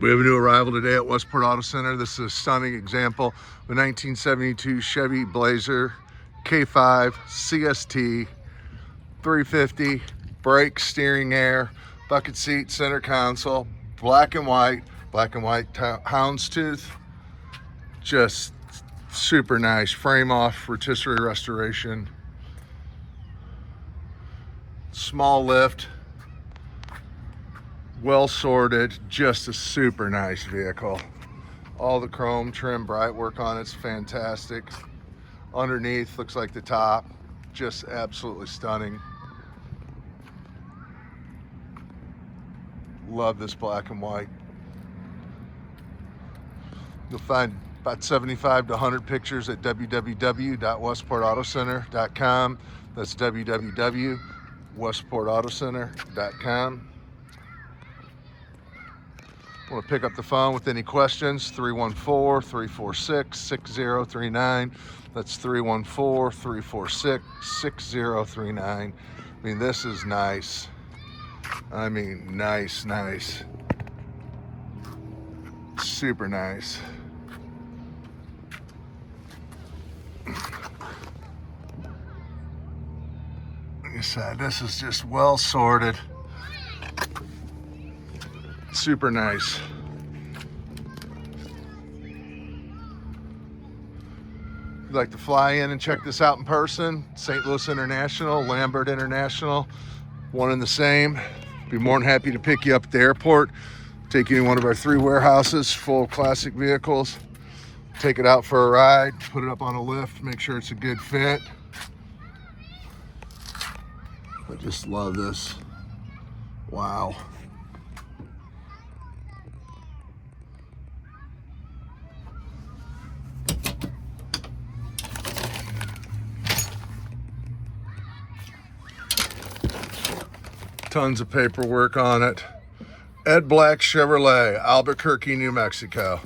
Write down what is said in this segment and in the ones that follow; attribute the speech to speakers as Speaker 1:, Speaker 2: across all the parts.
Speaker 1: We have a new arrival today at Westport Auto Center. This is a stunning example of a 1972 Chevy Blazer K5 CST 350, brake, steering, air, bucket seat, center console, black and white Hounds tooth. Just super nice. Frame off, rotisserie restoration. Small lift. Well sorted, just a super nice vehicle. All the chrome trim, bright work on it's fantastic. Underneath looks like the top, just absolutely stunning. Love this black and white. You'll find about 75 to 100 pictures at www.westportautocenter.com. That's www.westportautocenter.com. Want to pick up the phone with any questions, 314-346-6039. That's 314-346-6039. I mean, this is nice. I mean, nice. Super nice. Like I said, this is just well sorted. Super nice. If you'd like to fly in and check this out in person, St. Louis International, Lambert International, one and the same. Be more than happy to pick you up at the airport, take you to one of our 3 warehouses full of classic vehicles, take it out for a ride, put it up on a lift, make sure it's a good fit. I just love this. Wow. Tons of paperwork on it. Ed Black Chevrolet, Albuquerque, New Mexico.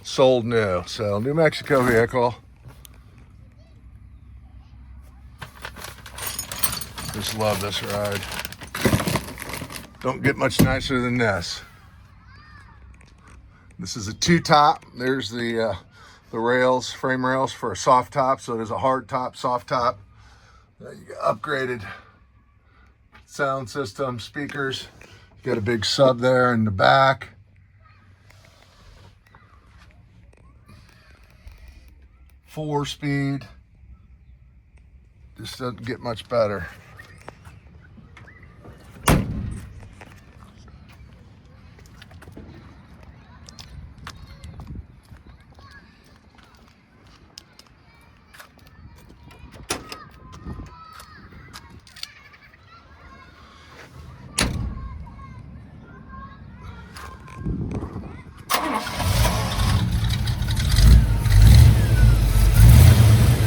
Speaker 1: Sold new. So, New Mexico vehicle. Just love this ride. Don't get much nicer than this. This is a 2-top. There's the rails, frame rails for a soft top. So there's a hard top, soft top. You got upgraded sound system, speakers. You got a big sub there in the back. Four-speed. Just doesn't get much better.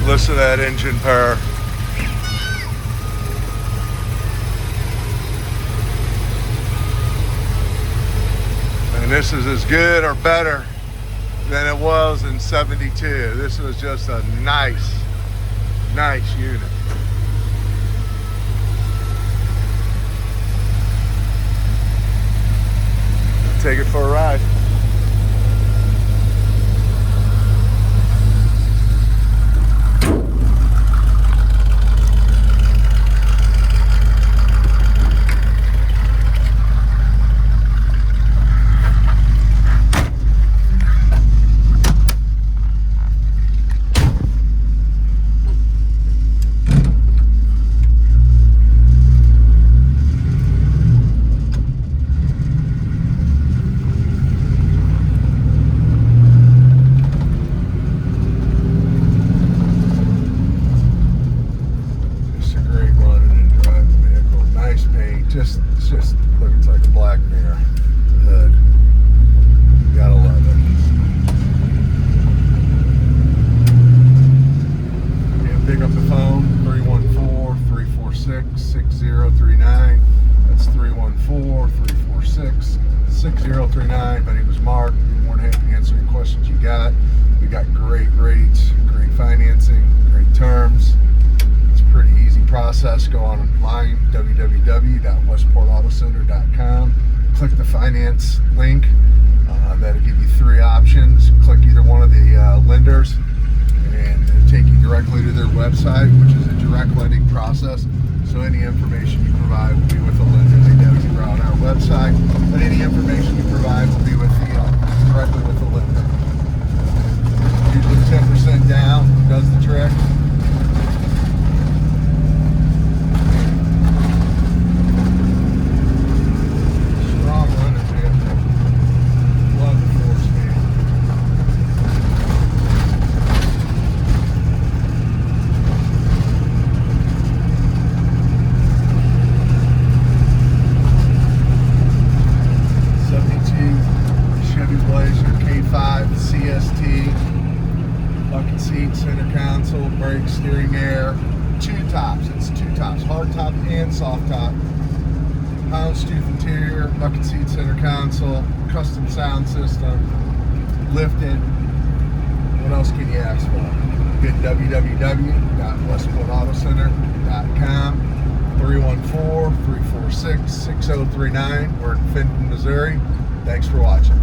Speaker 1: Listen to that engine power. And this is as good or better than it was in 72. This was just a nice unit. Take it for a ride. Just looks like a black mirror hood. Gotta love it. Yeah, pick up the phone, 314-346-6039. That's 314-346-6039. My name is Mark. I'd be more than happy to answer any questions you got. We got great rates, great financing, great terms. It's a pretty easy process. Go online, www.westportautocenter.com. Click the finance link. That'll give you 3 options. Click either one of the lenders and it'll take you directly to their website, which is a direct lending process. So any information you provide will be with the lender. They know you're on our website, but any information you provide will be with directly with the lender. Usually 10% down does the trick. Strong runners here. Love the 4-speed. Chevy Blazer K5 CST, bucket seat, center console, brake, steering, air, 2 tops. It's 2 tops, hard top and soft top. Hounds tooth interior, bucket seat, center console, custom sound system, lifted. What else can you ask for? Good www.westwoodAutoCenter.com, 314-346-6039. We're in Fenton, Missouri. Thanks for watching.